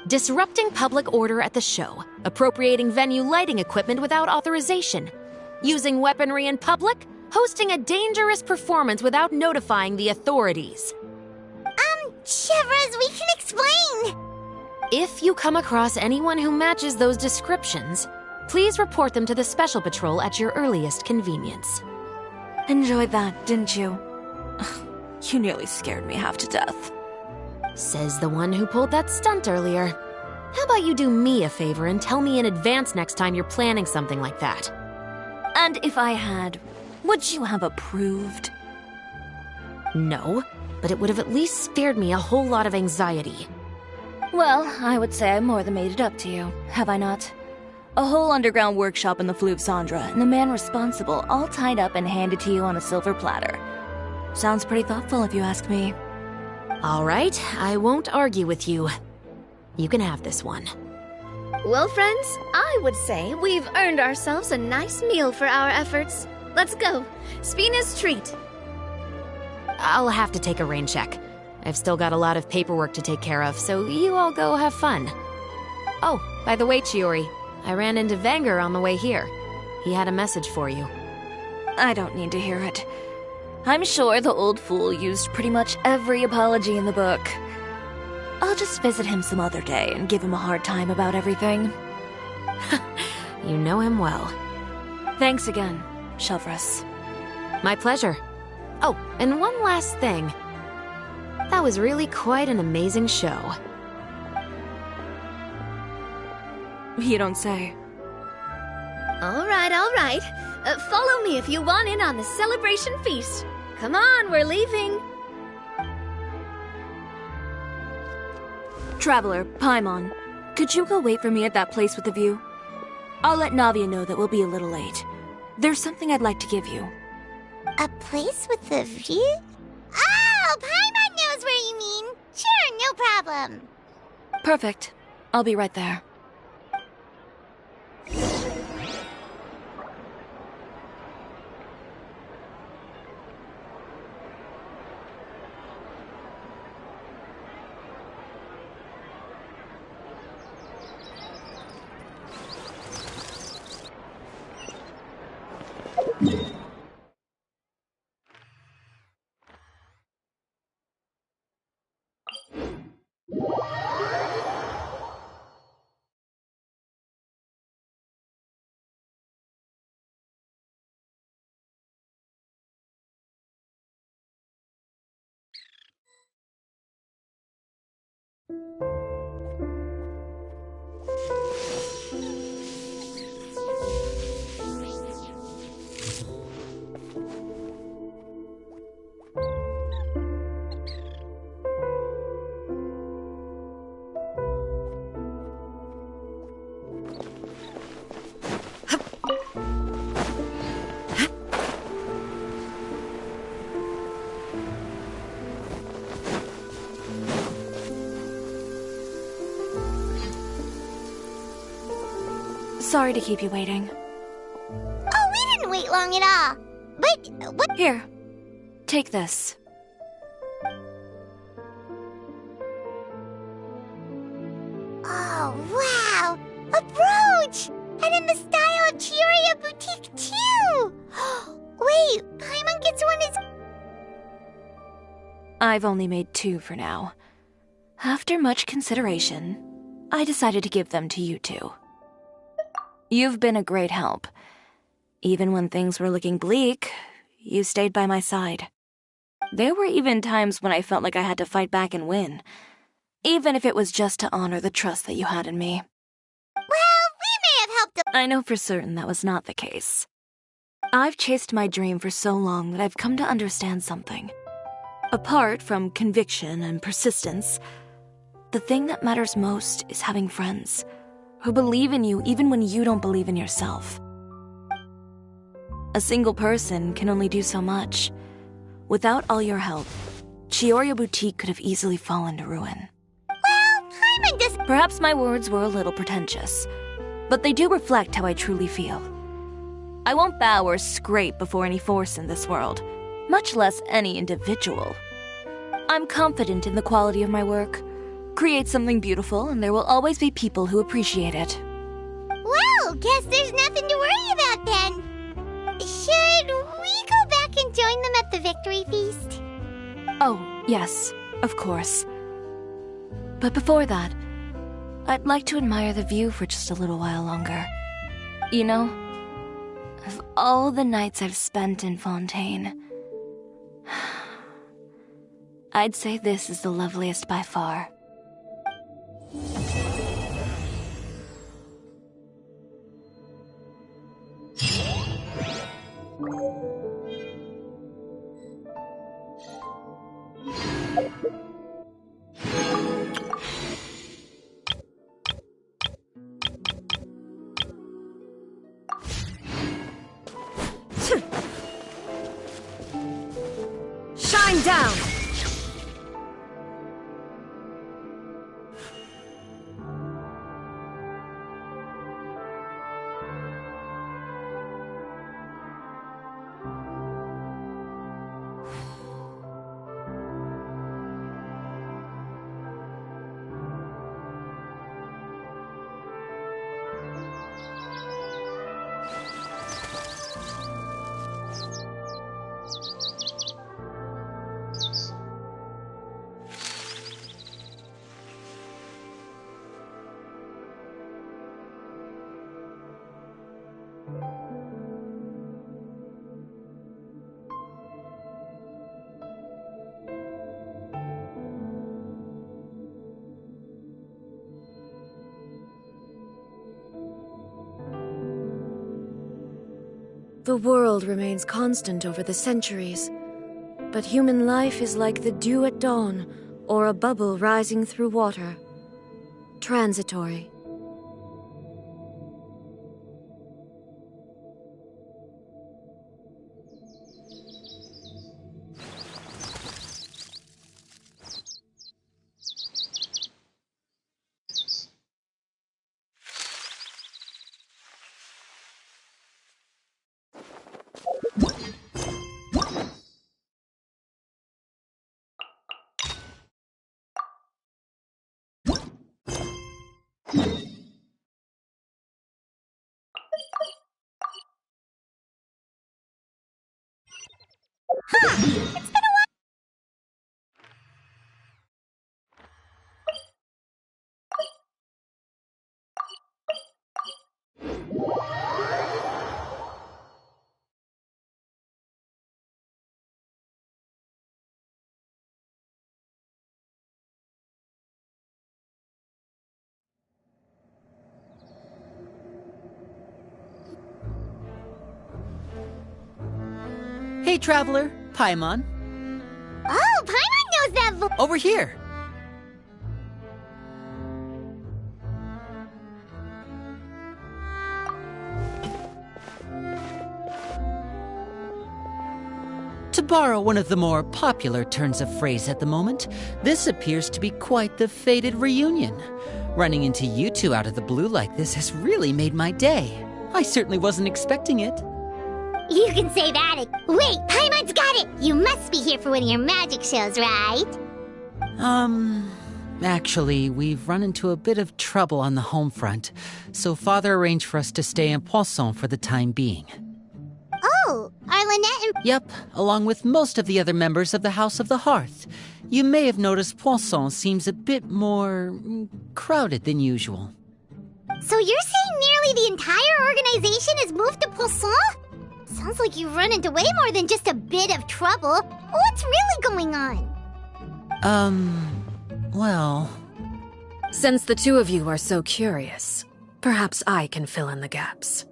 Disrupting public order at the show. Appropriating venue lighting equipment without authorization. Using weaponry in public. Hosting a dangerous performance without notifying the authorities. Chevrolet, we can explain. If you come across anyone who matches those descriptions, please report them to the Special Patrol at your earliest convenience. Enjoyed that, didn't you? You nearly scared me half to death. Says the one who pulled that stunt earlier. How about you do me a favor and tell me in advance next time you're planning something like that? And if I had, would you have approved? No, but it would have at least spared me a whole lot of anxiety. Well, I would say I more than made it up to you, have I not? A whole underground workshop in the Fleuve Cendra, and the man responsible all tied up and handed to you on a silver platter. Sounds pretty thoughtful if you ask me. All right, I won't argue with you. You can have this one. Well, friends, I would say we've earned ourselves a nice meal for our efforts. Let's go. Spina's treat. I'll have to take a rain check. I've still got a lot of paperwork to take care of, so you all go have fun. Oh, by the way, Chiori, I ran into Vanger on the way here. He had a message for you. I don't need to hear it. I'm sure the old fool used pretty much every apology in the book. I'll just visit him some other day and give him a hard time about everything. You know him well. Thanks again, Chevros. My pleasure. Oh, and one last thing. That was really quite an amazing show. You don't say. All right, all right. Follow me if you want in on the celebration feast. Come on, we're leaving. Traveler, Paimon, could you go wait for me at that place with the view? I'll let Navia know that we'll be a little late. There's something I'd like to give you. A place with a view? Oh, Paimon knows where you mean. Sure, no problem. Perfect. I'll be right there. Sorry to keep you waiting. Oh, we didn't wait long at all. But what? Here, take this. Oh, wow! A brooch! And in the style of Chioria Boutique, too! Wait, Paimon gets one as... I've only made 2 for now. After much consideration, I decided to give them to you two. You've been a great help. Even when things were looking bleak, you stayed by my side. There were even times when I felt like I had to fight back and win, even if it was just to honor the trust that you had in me. Well, we may have helped I know for certain that was not the case. I've chased my dream for so long that I've come to understand something. Apart from conviction and persistence, the thing that matters most is having friends who believe in you even when you don't believe in yourself. A single person can only do so much. Without all your help, Chioria Boutique could have easily fallen to ruin. Well, Paimon does... Perhaps my words were a little pretentious, but they do reflect how I truly feel. I won't bow or scrape before any force in this world, much less any individual. I'm confident in the quality of my work. Create something beautiful, and there will always be people who appreciate it. Well, guess there's nothing to worry about then. Should we go back and join them at the victory feast? Oh, yes, of course. But before that, I'd like to admire the view for just a little while longer. You know, of all the nights I've spent in Fontaine, I'd say this is the loveliest by far. Shine down! The world remains constant over the centuries, but human life is like the dew at dawn, or a bubble rising through water. Transitory. Hey, Traveler. Paimon. Oh, Paimon knows that voice! Over here. To borrow one of the more popular turns of phrase at the moment, this appears to be quite the fated reunion. Running into you two out of the blue like this has really made my day. I certainly wasn't expecting it. You can say that. Wait, Paimon's got it! You must be here for one of your magic shows, right? Actually, we've run into a bit of trouble on the home front, so Father arranged for us to stay in Poisson for the time being. Oh, are Lynette and... Yep, along with most of the other members of the House of the Hearth. You may have noticed Poisson seems a bit more crowded than usual. So you're saying nearly the entire organization has moved to Poisson? Sounds like you've run into way more than just a bit of trouble. What's really going on? Well... Since the two of you are so curious, perhaps I can fill in the gaps.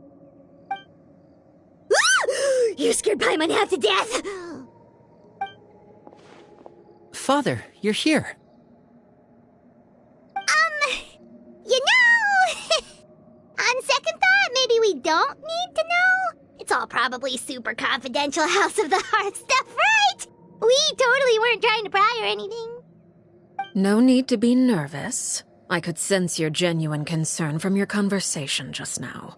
You scared Paimon half to death! Father, you're here. You know... On second thought, maybe we don't need to know? It's all probably super confidential House of the Hearth stuff, right? We totally weren't trying to pry or anything. No need to be nervous. I could sense your genuine concern from your conversation just now.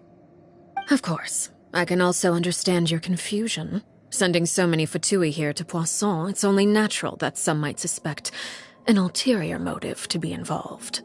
Of course, I can also understand your confusion. Sending so many Fatui here to Poisson, it's only natural that some might suspect an ulterior motive to be involved.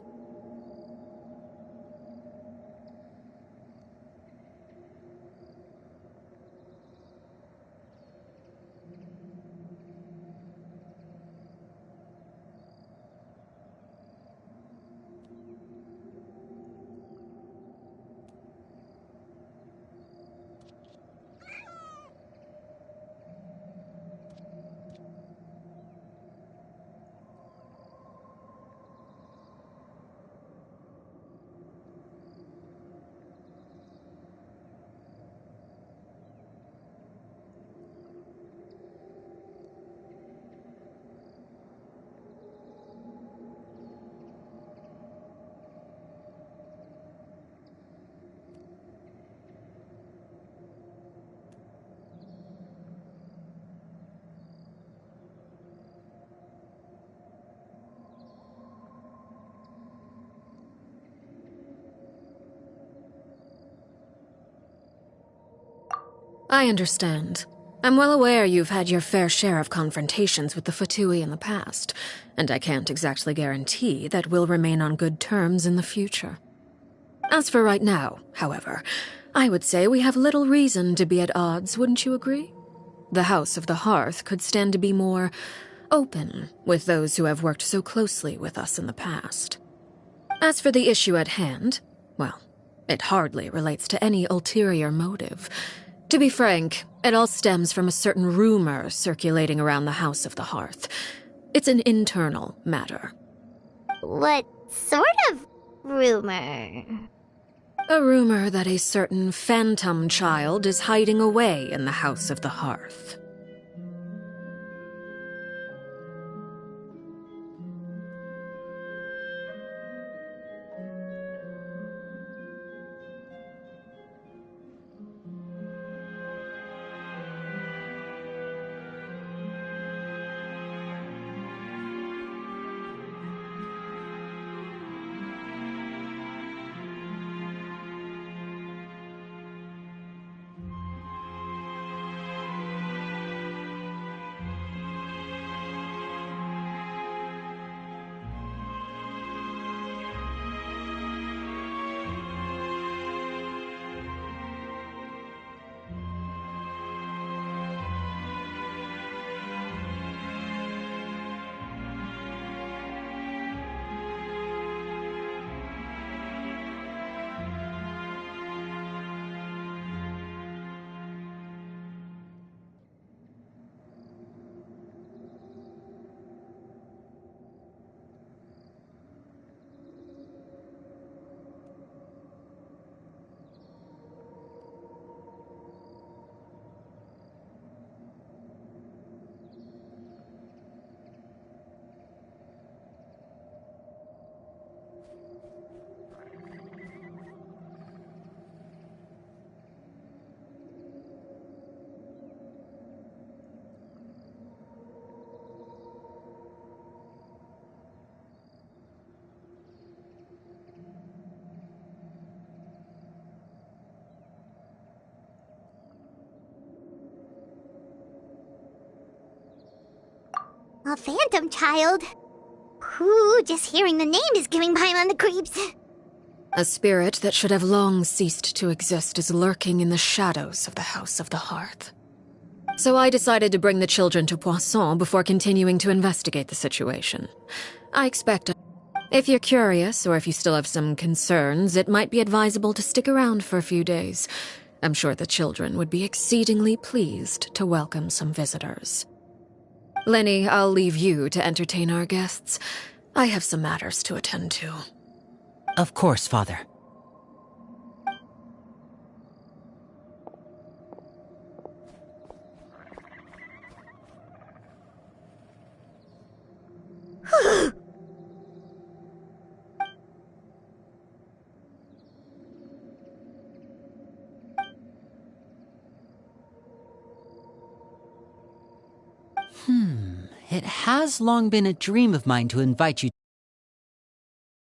I understand. I'm well aware you've had your fair share of confrontations with the Fatui in the past, and I can't exactly guarantee that we'll remain on good terms in the future. As for right now, however, I would say we have little reason to be at odds, wouldn't you agree? The House of the Hearth could stand to be more open with those who have worked so closely with us in the past. As for the issue at hand, well, it hardly relates to any ulterior motive. To be frank, it all stems from a certain rumor circulating around the House of the Hearth. It's an internal matter. What sort of rumor? A rumor that a certain phantom child is hiding away in the House of the Hearth. A phantom child? Ooh, just hearing the name is giving Paimon the creeps. A spirit that should have long ceased to exist is lurking in the shadows of the House of the Hearth. So I decided to bring the children to Poisson before continuing to investigate the situation. I expect... If you're curious, or if you still have some concerns, it might be advisable to stick around for a few days. I'm sure the children would be exceedingly pleased to welcome some visitors. Lenny, I'll leave you to entertain our guests. I have some matters to attend to. Of course, Father. It has long been a dream of mine to invite you to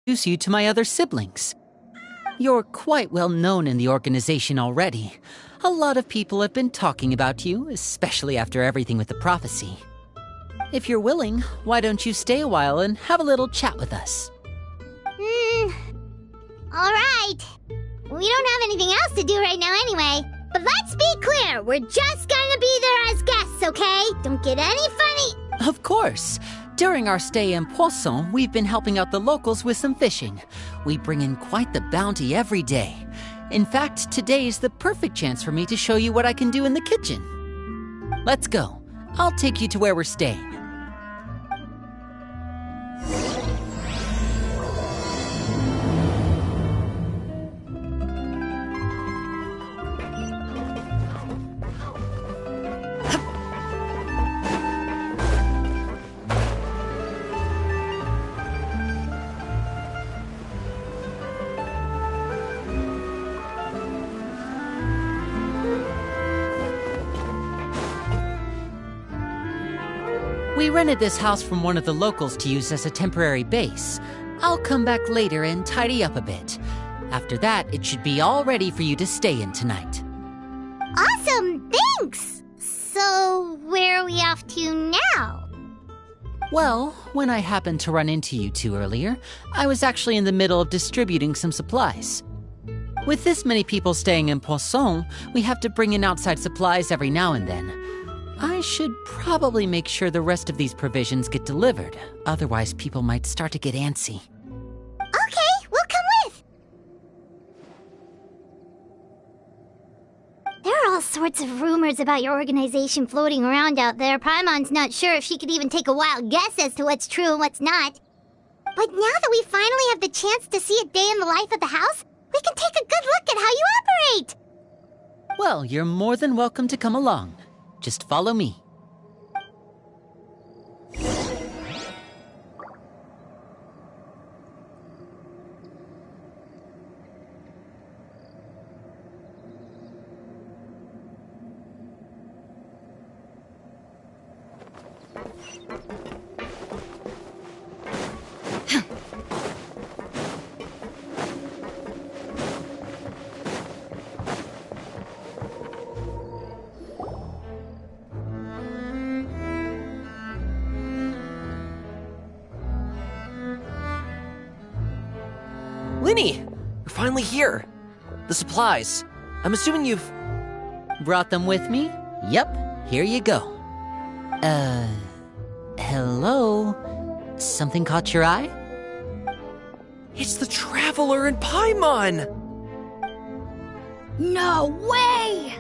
introduce you to my other siblings. You're quite well known in the organization already. A lot of people have been talking about you, especially after everything with the prophecy. If you're willing, why don't you stay a while and have a little chat with us? Alright. We don't have anything else to do right now anyway. But let's be clear, we're just gonna be there as guests, okay? Don't get any funny. Of course. During our stay in Poisson, we've been helping out the locals with some fishing. We bring in quite the bounty every day. In fact, today's the perfect chance for me to show you what I can do in the kitchen. Let's go. I'll take you to where we're staying. We rented this house from one of the locals to use as a temporary base. I'll come back later and tidy up a bit. After that, it should be all ready for you to stay in tonight. Awesome, thanks! So, where are we off to now? Well, when I happened to run into you two earlier, I was actually in the middle of distributing some supplies. With this many people staying in Poisson, we have to bring in outside supplies every now and then. I should probably make sure the rest of these provisions get delivered, otherwise people might start to get antsy. Okay, we'll come with! There are all sorts of rumors about your organization floating around out there. Paimon's not sure if she could even take a wild guess as to what's true and what's not. But now that we finally have the chance to see a day in the life of the house, we can take a good look at how you operate! Well, you're more than welcome to come along. Just follow me. Lenny! You're finally here! The supplies. I'm assuming you've... Brought them with me? Yep, here you go. Hello? Something caught your eye? It's the Traveler in Paimon! No way!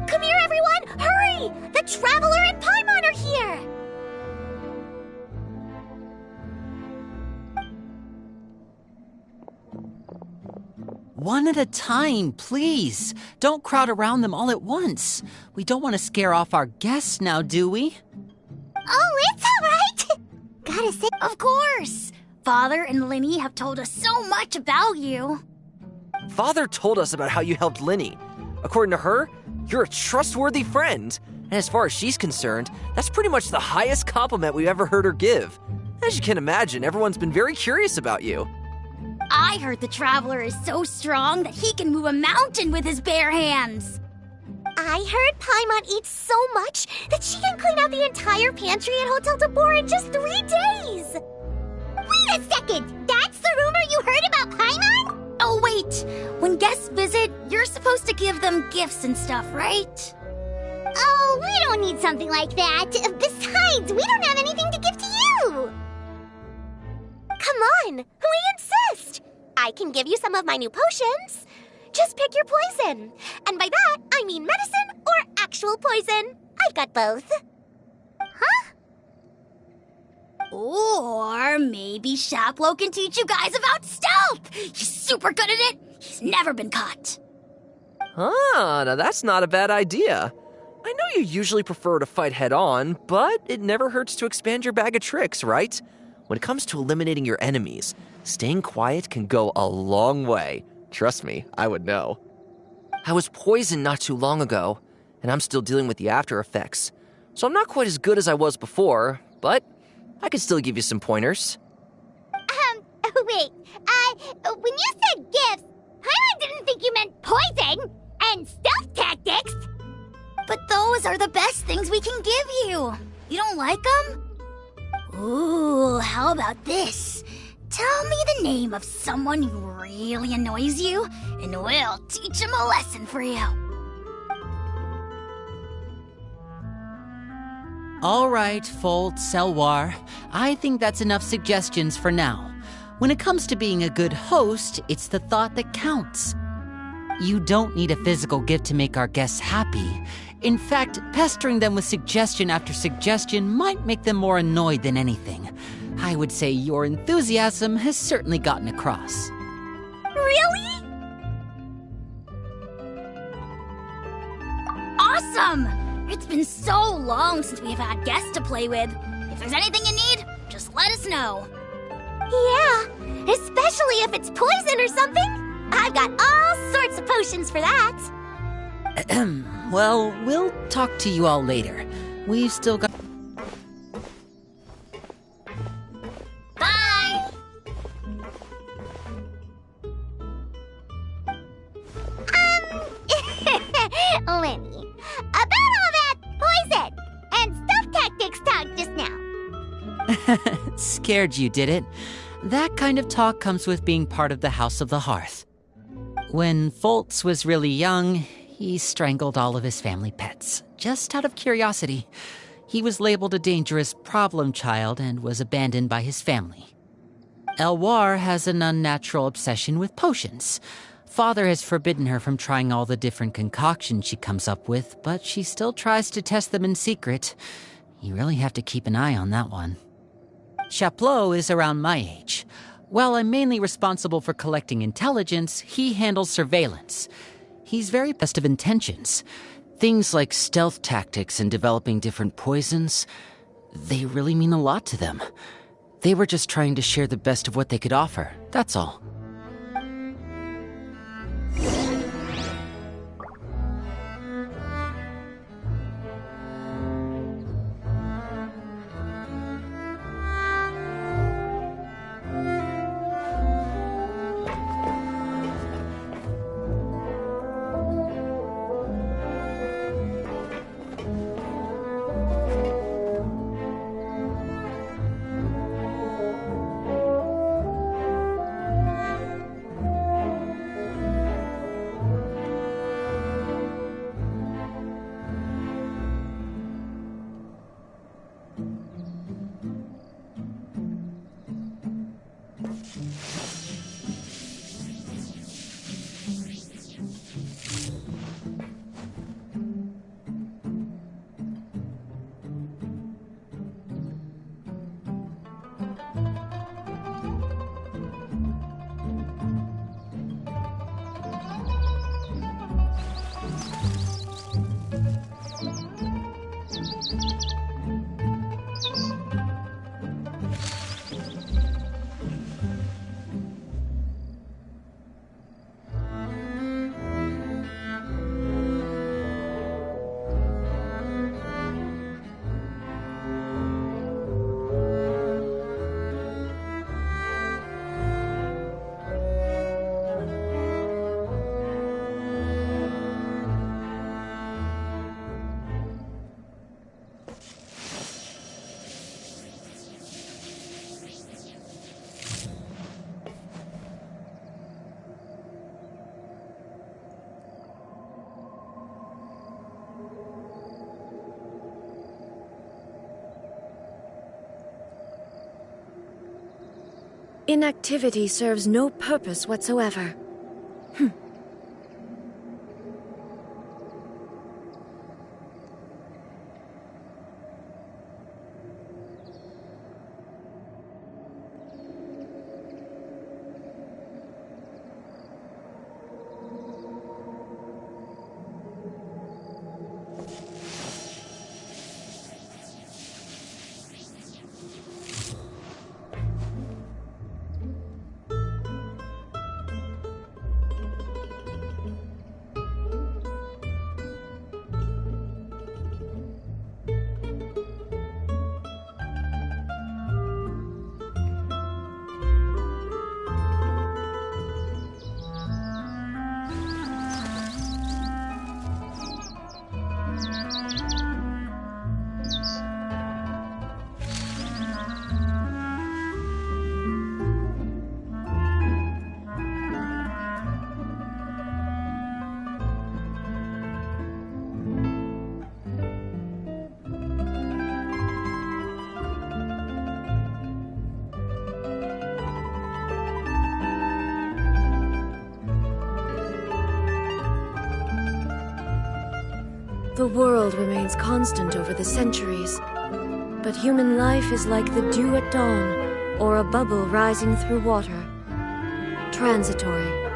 Come here, everyone! Hurry! The Traveler and Paimon are here! One at a time, please. Don't crowd around them all at once. We don't want to scare off our guests now, do we? Oh, it's alright! Gotta say, Of course! Father and Lenny have told us so much about you. Father told us about how you helped Lenny. According to her, you're a trustworthy friend. And as far as she's concerned, that's pretty much the highest compliment we've ever heard her give. As you can imagine, everyone's been very curious about you. I heard the Traveler is so strong that he can move a mountain with his bare hands. I heard Paimon eats so much that she can clean out the entire pantry at Hotel Tabor in just 3 days! Wait a second! That's the rumor you heard about Paimon? Oh, wait! When guests visit, you're supposed to give them gifts and stuff, right? Oh, we don't need something like that. Besides, we don't have anything to give to you! Come on! We insist! I can give you some of my new potions. Just pick your poison. And by that, I mean medicine or actual poison. I've got both. Huh? Or maybe Shaplo can teach you guys about stealth! He's super good at it! He's never been caught! Ah, now that's not a bad idea. I know you usually prefer to fight head-on, but it never hurts to expand your bag of tricks, right? When it comes to eliminating your enemies, staying quiet can go a long way. Trust me, I would know. I was poisoned not too long ago, and I'm still dealing with the after effects. So I'm not quite as good as I was before, but I can still give you some pointers. Wait, when you said gifts, Paimon didn't think you meant poison and stealth tactics. But those are the best things we can give you. You don't like them? Ooh, how about this? Tell me the name of someone who really annoys you, and we'll teach him a lesson for you. All right, Fold, Selwar. I think that's enough suggestions for now. When it comes to being a good host, it's the thought that counts. You don't need a physical gift to make our guests happy. In fact, pestering them with suggestion after suggestion might make them more annoyed than anything. I would say your enthusiasm has certainly gotten across. Really? Awesome! It's been so long since we've had guests to play with. If there's anything you need, just let us know. Yeah, especially if it's poison or something. I've got all sorts of potions for that. Well, we'll talk to you all later. We've still got... Bye! Lenny, about all that poison and stealth tactics talk just now. Scared you, did it? That kind of talk comes with being part of the House of the Hearth. When Foltz was really young, he strangled all of his family pets, just out of curiosity. He was labeled a dangerous problem child and was abandoned by his family. Elwar has an unnatural obsession with potions. Father has forbidden her from trying all the different concoctions she comes up with, but she still tries to test them in secret. You really have to keep an eye on that one. Chaplot is around my age. While I'm mainly responsible for collecting intelligence, he handles surveillance. He's very best of intentions. Things like stealth tactics and developing different poisons, they really mean a lot to them. They were just trying to share the best of what they could offer, that's all. Inactivity serves no purpose whatsoever. The world remains constant over the centuries, but human life is like the dew at dawn, or a bubble rising through water. Transitory,